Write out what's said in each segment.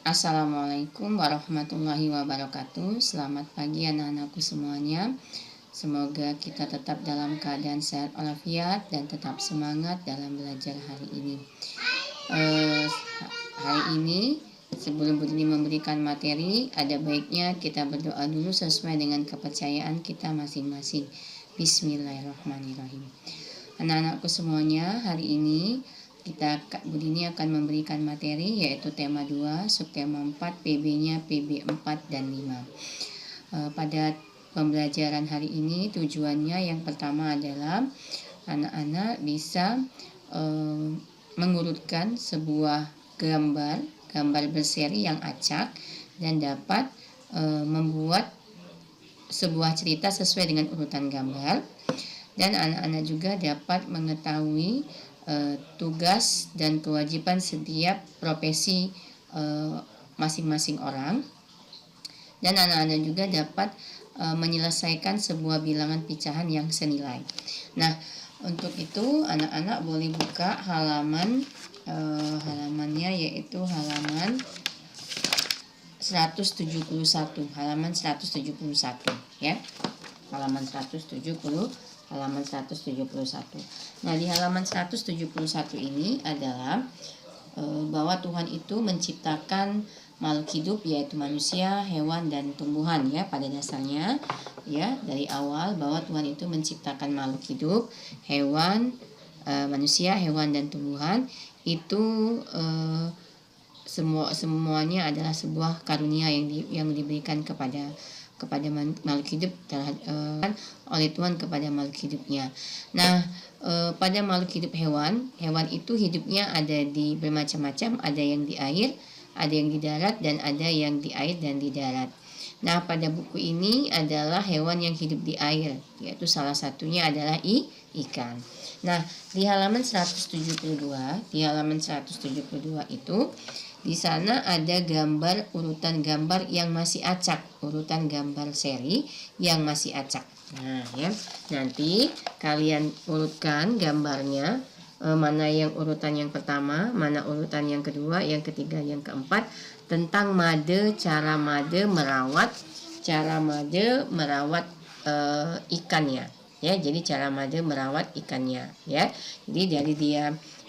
Assalamualaikum warahmatullahi wabarakatuh. Selamat pagi anak-anakku semuanya. Semoga kita tetap dalam keadaan sehat walafiat dan tetap semangat dalam belajar hari ini. Hari ini sebelum Bu Dini memberikan materi, ada baiknya kita berdoa dulu sesuai dengan kepercayaan kita masing-masing. Bismillahirrahmanirrahim. Anak-anakku semuanya, hari ini Bu Dini akan memberikan materi yaitu tema 2, subtema 4, PB-nya PB 4 dan 5. Pada pembelajaran hari ini tujuannya yang pertama adalah anak-anak bisa mengurutkan sebuah gambar berseri yang acak dan dapat membuat sebuah cerita sesuai dengan urutan gambar, dan anak-anak juga dapat mengetahui tugas dan kewajiban setiap profesi masing-masing orang, dan anak-anak juga dapat menyelesaikan sebuah bilangan pecahan yang senilai. Nah, untuk itu anak-anak boleh buka halamannya yaitu halaman 171 ya. Halaman 171. Nah, di halaman 171 ini adalah bahwa Tuhan itu menciptakan makhluk hidup yaitu manusia, hewan dan tumbuhan ya pada dasarnya ya, dari awal bahwa Tuhan itu menciptakan makhluk hidup, hewan, manusia, hewan dan tumbuhan itu semuanya adalah sebuah karunia yang diberikan kepada makhluk hidup oleh Tuhan kepada makhluk hidupnya. Nah, pada makhluk hidup hewan itu hidupnya ada di bermacam-macam, ada yang di air, ada yang di darat, dan ada yang di air dan di darat. Nah, pada buku ini adalah hewan yang hidup di air, yaitu salah satunya adalah ikan. Nah, di halaman 172 itu di sana ada urutan gambar yang masih acak, urutan gambar seri yang masih acak. Nah, ya. Nanti kalian urutkan gambarnya, mana yang urutan yang pertama, mana urutan yang kedua, yang ketiga, yang keempat, tentang cara made merawat ikannya. Ya, jadi cara made merawat ikannya ya. Jadi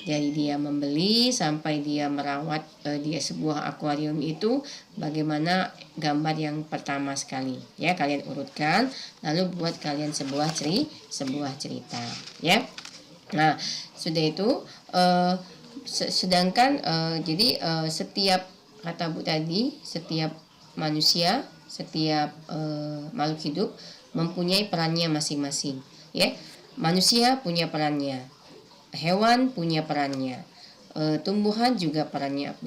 dari dia membeli sampai dia merawat dia sebuah akuarium itu bagaimana gambar yang pertama sekali ya, kalian urutkan lalu buat kalian sebuah cerita ya. Nah, sudah itu sedangkan jadi setiap kata Bu tadi, setiap manusia, setiap makhluk hidup mempunyai perannya masing-masing ya. Manusia punya perannya, hewan punya perannya, tumbuhan juga punya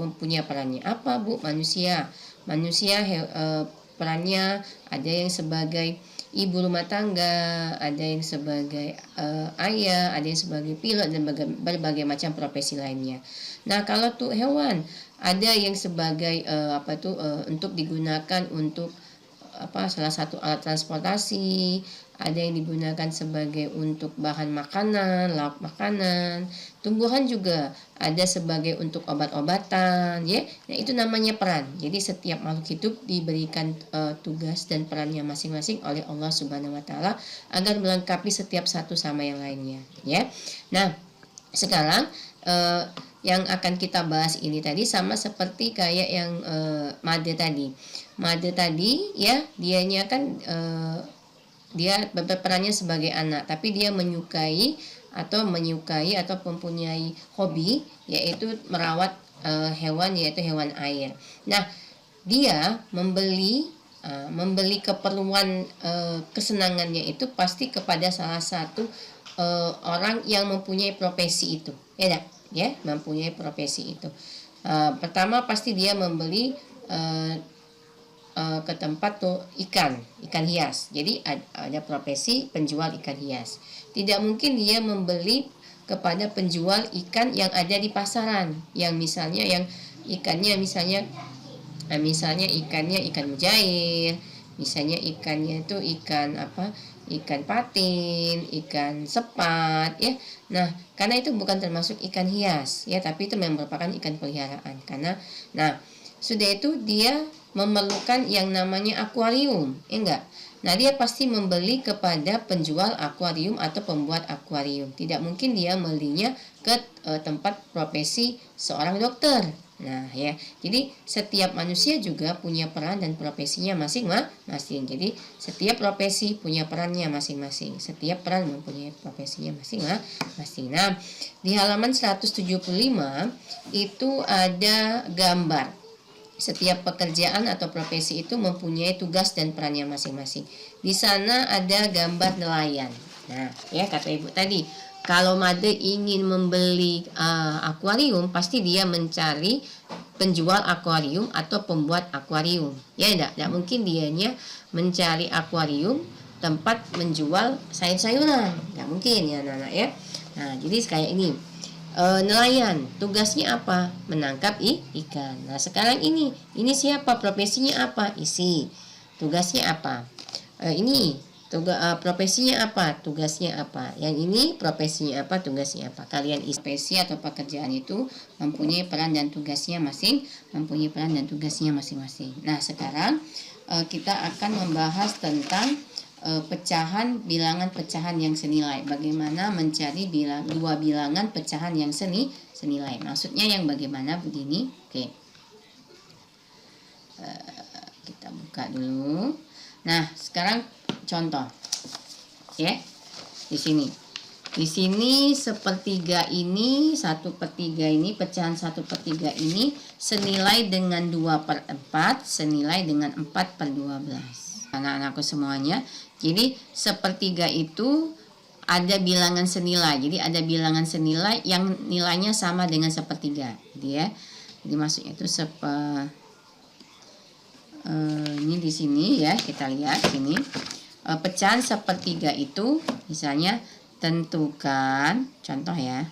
perannya. Apa Bu? Manusia perannya ada yang sebagai ibu rumah tangga, ada yang sebagai ayah, ada yang sebagai pilot, dan berbagai macam profesi lainnya. Nah, kalau tuh hewan ada yang sebagai untuk digunakan untuk salah satu alat transportasi, ada yang digunakan sebagai untuk bahan makanan, lauk makanan. Tumbuhan juga ada sebagai untuk obat-obatan ya. Nah, itu namanya peran. Jadi setiap makhluk hidup diberikan tugas dan perannya masing-masing oleh Allah Subhanahu wa taala agar melengkapi setiap satu sama yang lainnya ya. Nah, sekarang yang akan kita bahas ini tadi sama seperti kayak yang Made tadi ya, dianya kan dia berperannya sebagai anak, tapi dia menyukai atau mempunyai hobi yaitu merawat hewan, yaitu hewan air. Nah, dia membeli keperluan kesenangannya itu pasti kepada salah satu orang yang mempunyai profesi itu ya, mempunyai profesi itu. Pertama pasti dia membeli ke tempat tuh ikan hias. Jadi ada profesi penjual ikan hias. Tidak mungkin dia membeli kepada penjual ikan yang ada di pasaran, yang misalnya ikannya ikan mujair, misalnya ikannya itu ikan patin, ikan sepat ya. Nah, karena itu bukan termasuk ikan hias ya, tapi itu merupakan ikan peliharaan. sudah itu dia memerlukan yang namanya akuarium, ya enggak? Nah, dia pasti membeli kepada penjual akuarium atau pembuat akuarium. Tidak mungkin dia membelinya ke tempat profesi seorang dokter. Nah, ya. Jadi setiap manusia juga punya peran dan profesinya masing-masing. Jadi setiap profesi punya perannya masing-masing. Setiap peran mempunyai profesinya masing-masing. Nah, di halaman 175 itu ada gambar. Setiap pekerjaan atau profesi itu mempunyai tugas dan perannya masing-masing. Di sana ada gambar nelayan. Nah, ya kata Ibu tadi, kalau Made ingin membeli akuarium, pasti dia mencari penjual akuarium atau pembuat akuarium. Ya, tidak mungkin dianya mencari akuarium tempat menjual sayur-sayuran. Tidak mungkin ya, anak-anak ya. Nah, jadi kayak ini. Nelayan tugasnya apa? Menangkap ikan. Nah, sekarang ini siapa? Profesinya apa? Isi. Tugasnya apa? Ini profesinya apa? Tugasnya apa? Yang ini profesinya apa? Tugasnya apa? Kalian isi. Profesi atau pekerjaan itu mempunyai peran dan tugasnya masing-masing. Nah, sekarang kita akan membahas tentang bilangan pecahan yang senilai. Bagaimana mencari dua bilangan pecahan yang senilai. Maksudnya yang bagaimana begini? Oke. Kita buka dulu. Nah, sekarang contoh. Ya. Di sini. Di sini sepertiga ini, 1/3 ini, pecahan 1/3 ini senilai dengan 2/4, senilai dengan 4/12. Anak-anakku semuanya. Jadi sepertiga itu ada bilangan senilai. Jadi ada bilangan senilai yang nilainya sama dengan sepertiga. Jadi maksudnya itu ini di sini ya, kita lihat sini. Pecahan sepertiga itu misalnya tentukan, contoh ya.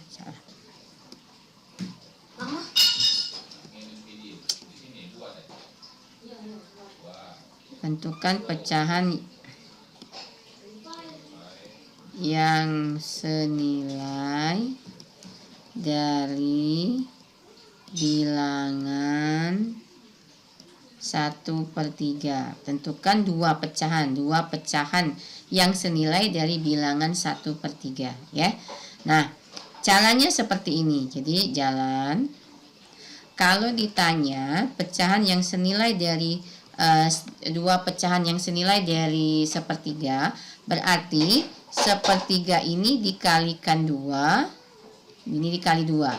Tentukan pecahan yang senilai dari bilangan 1/3. Tentukan dua pecahan yang senilai dari bilangan 1/3 ya. Nah, caranya seperti ini. Jadi jalan, kalau ditanya pecahan yang senilai dari dua pecahan yang senilai dari sepertiga, berarti sepertiga ini dikalikan 2, ini dikali 2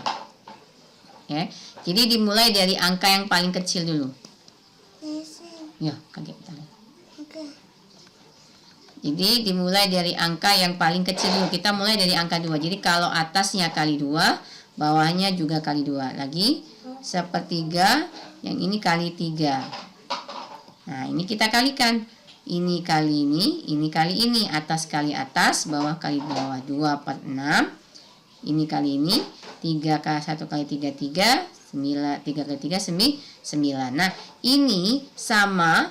ya. Jadi dimulai dari angka yang paling kecil dulu ya, kaget. Jadi dimulai dari angka yang paling kecil dulu. Kita mulai dari angka 2. Jadi kalau atasnya kali 2, bawahnya juga kali 2 lagi. Sepertiga, yang ini kali 3. Nah, ini kita kalikan. Ini kali ini kali ini. Atas kali atas, bawah kali bawah. 2/6. Ini kali ini. 1 kali 3, 3. 3 kali 3, 9. Nah, ini sama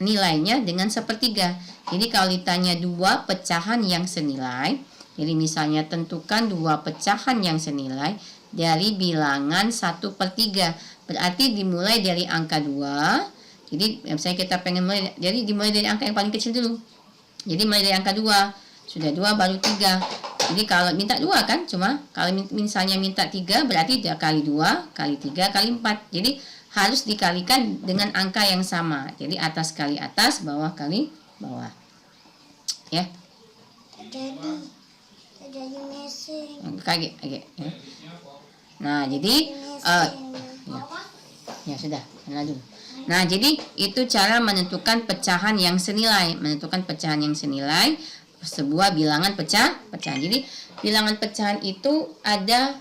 nilainya dengan sepertiga. Jadi kalau ditanya dua pecahan yang senilai, jadi misalnya tentukan dua pecahan yang senilai dari bilangan 1/3. Berarti dimulai dari angka 2. Jadi misalnya kita pengen mulai, jadi dimulai dari angka yang paling kecil dulu. Jadi mulai dari angka 2. Sudah 2 baru 3. Jadi kalau minta 2 kan, cuma kalau misalnya minta 3 berarti dia kali 2, kali 3, kali 4. Jadi harus dikalikan dengan angka yang sama. Jadi atas kali atas, bawah kali bawah. Ya. Jadi kaget ya. Nah, jadi ya sudah, dulu. Nah, jadi itu cara menentukan pecahan yang senilai, sebuah bilangan pecahan. Jadi bilangan pecahan itu ada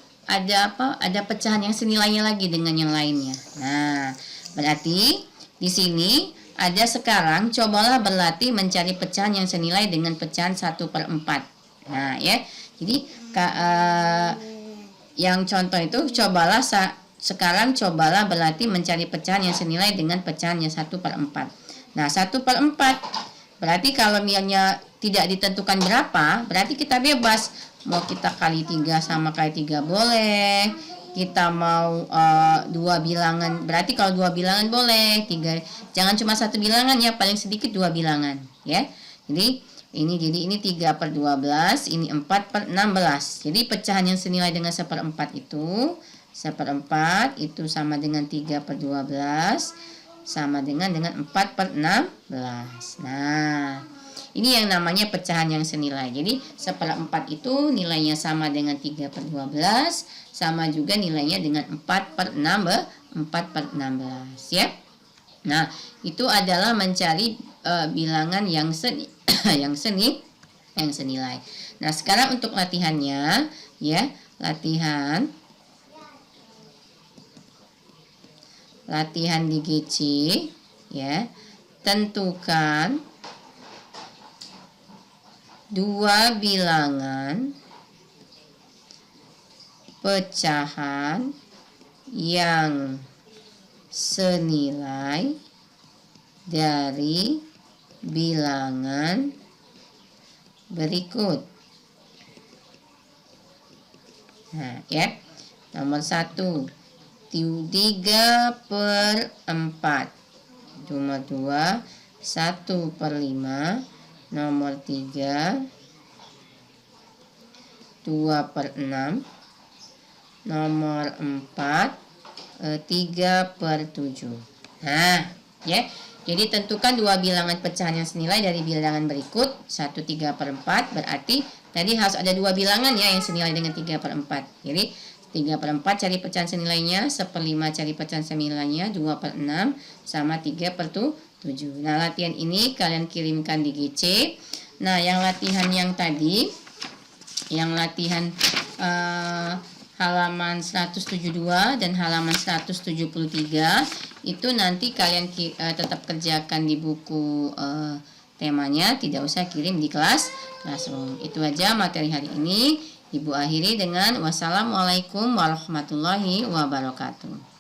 pecahan yang senilainya lagi dengan yang lainnya. Nah, berarti di sini ada sekarang cobalah berlatih mencari pecahan yang senilai dengan pecahan 1/4. Nah, ya. Jadi yang contoh itu sekarang cobalah berlatih mencari pecahan yang senilai dengan pecahan yang 1/4. Nah, 1/4 berarti kalau nilainya tidak ditentukan berapa, berarti kita bebas. Mau kita kali 3 sama kali 3 boleh. kita mau dua bilangan, berarti kalau dua bilangan boleh, tiga, jangan cuma satu bilangan ya, paling sedikit dua bilangan ya. Jadi ini 3 per 12, ini 4 per 16. Jadi pecahan yang senilai dengan 1/4 itu, 1/4 itu sama dengan 3 per 12, sama dengan 4 per 16. Nah, ini yang namanya pecahan yang senilai. Jadi 1/4 itu nilainya sama dengan 3 per 12, sama juga nilainya dengan 4 per 16 ya. Nah, itu adalah mencari bilangan yang yang senilai. Nah, sekarang untuk latihannya ya, latihan di GC ya. Tentukan dua bilangan pecahan yang senilai dari bilangan berikut. Nah, ya. Nomor 1, 3 per 4. Nomor 2, 1 per 5. Nomor 3, 2 per 6. Nomor 4, 3 per 7. Nah, ya. Jadi tentukan dua bilangan pecahan yang senilai dari bilangan berikut. 1, 3 per 4. Berarti tadi harus ada dua bilangan ya yang senilai dengan 3 per 4. Jadi 3 per 4 cari pecahan senilainya, 1/5 cari pecahan senilainya, 2 per 6 sama 3 per 7. Nah, latihan ini kalian kirimkan di GC. Nah, yang latihan yang tadi, yang latihan halaman 172 dan halaman 173 itu nanti kalian tetap kerjakan di buku temanya, tidak usah kirim di classroom. Itu aja materi hari ini. Ibu akhiri dengan wassalamualaikum warahmatullahi wabarakatuh.